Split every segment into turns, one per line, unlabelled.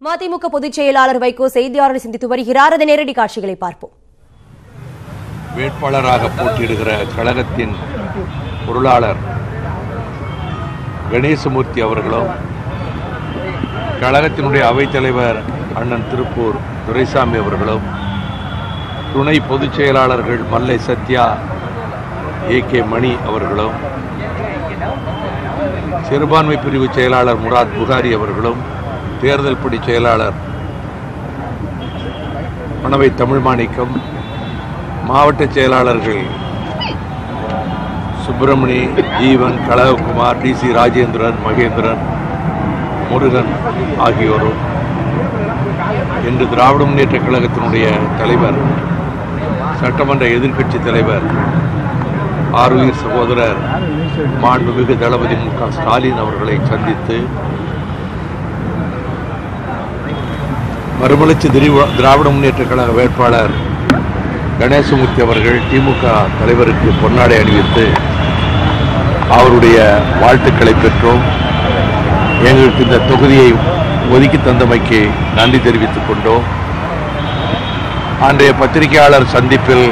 மதிமுக பொதுச் செயலாளர் வைகோ செய்தியாளரை சந்தித்து வருகிறார். அதை நேரடி காட்சிகளை பார்ப்போம்.
வேட்பாளராக போட்டியிடுகிற கழகத்தின் பொருளாளர் கணேசமூர்த்தி அவர்களும், கழகத்தினுடைய அவைத்தலைவர் அண்ணன் திருப்பூர் துரைசாமி அவர்களும், துணை பொதுச் செயலாளர்கள் மல்லை சத்யா, ஏ.கே. மணி அவர்களும், சிறுபான்மை பிரிவு செயலாளர் முராத் புகாரி அவர்களும், தேர்தல் பணி செயலாளர் மணவை தமிழ்மாணிக்கம், மாவட்ட செயலாளர்கள் சுப்பிரமணி, ஜீவன், கழககுமார், டி.சி. ராஜேந்திரன், மகேந்திரன், முருகன் ஆகியோரும், இன்று திராவிட முன்னேற்ற கழகத்தினுடைய தலைவர், சட்டமன்ற எதிர்க்கட்சி தலைவர், ஆருயிர் சகோதரர் மாண்புமிகு தளபதி மு.க. ஸ்டாலின் அவர்களை சந்தித்து மறுமலர்ச்சி திராவிட முன்னேற்ற கழக வேட்பாளர் கணேசமூர்த்தி அவர்கள் திமுக தலைவருக்கு பொன்னாடை அணிவித்து அவருடைய வாழ்த்துக்களை பெற்றோம். எங்களுக்கு இந்த தொகுதியை ஒதுக்கி தந்தமைக்கு நன்றி தெரிவித்துக் கொண்டோம். அன்றைய பத்திரிகையாளர் சந்திப்பில்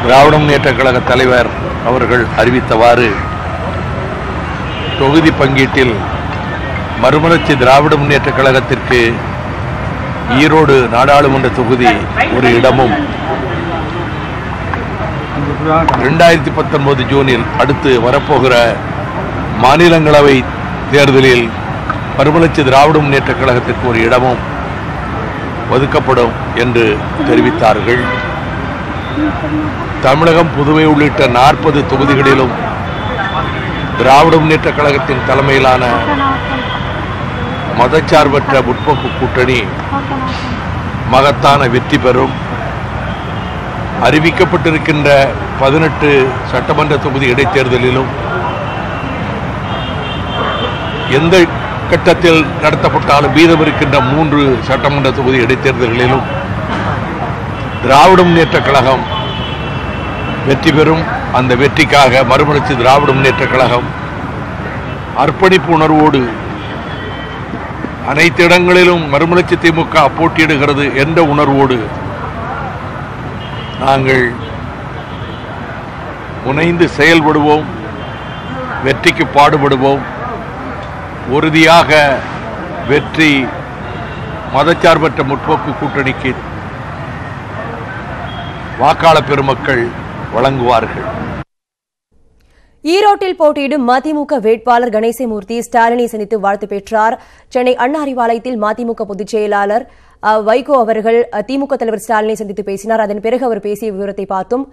திராவிட முன்னேற்ற கழக தலைவர் அவர்கள் அறிவித்தவாறு தொகுதி பங்கீட்டில் மறுமலர்ச்சி திராவிட முன்னேற்ற கழகத்திற்கு ஈரோடு நாடாளுமன்ற தொகுதி ஒரு இடமும், 2019 ஜூனில் அடுத்து வரப்போகிற மாநிலங்களவை தேர்தலில் மறுமலர்ச்சி திராவிட முன்னேற்ற கழகத்திற்கு ஒரு இடமும் ஒதுக்கப்படும் என்று தெரிவித்தார்கள். தமிழகம், புதுவை உள்ளிட்ட 40 தொகுதிகளிலும் திராவிட முன்னேற்ற கழகத்தின் தலைமையிலான மதச்சார்பற்ற முற்போக்கு கூட்டணி மகத்தான வெற்றி பெறும். அறிவிக்கப்பட்டிருக்கின்ற 18 சட்டமன்ற தொகுதி இடைத்தேர்தலிலும் எந்த கட்டத்தில் நடத்தப்பட்டாலும் மீதம் இருக்கின்ற 3 சட்டமன்ற தொகுதி இடைத்தேர்தல்களிலும் திராவிட முன்னேற்ற கழகம் வெற்றி பெறும். அந்த வெற்றிக்காக மறுமலர்ச்சி திராவிட முன்னேற்ற கழகம் அர்ப்பணிப்பு உணர்வோடு அனைத்து இடங்களிலும் மறுமலர்ச்சி திமுக போட்டியிடுகிறது என்ற உணர்வோடு நாங்கள் முனைந்து செயல்படுவோம், வெற்றிக்கு பாடுபடுவோம். உறுதியாக வெற்றி மதச்சார்பற்ற முற்போக்கு கூட்டணிக்கு வாக்காளர் பெருமக்கள் வழங்குவார்கள்.
ஈரோட்டில் போட்டியிடும் மதிமுக வேட்பாளர் கணேசமூர்த்தி ஸ்டாலினை சந்தித்து வாழ்த்து பெற்றார். சென்னை அண்ணா அறிவாலயத்தில் மதிமுக பொதுச் செயலாளர் வைகோ அவர்கள் திமுக தலைவர் ஸ்டாலினை சந்தித்து பேசினார். அதன் பிறகு அவர் பேசிய விவரத்தை பார்த்தோம்.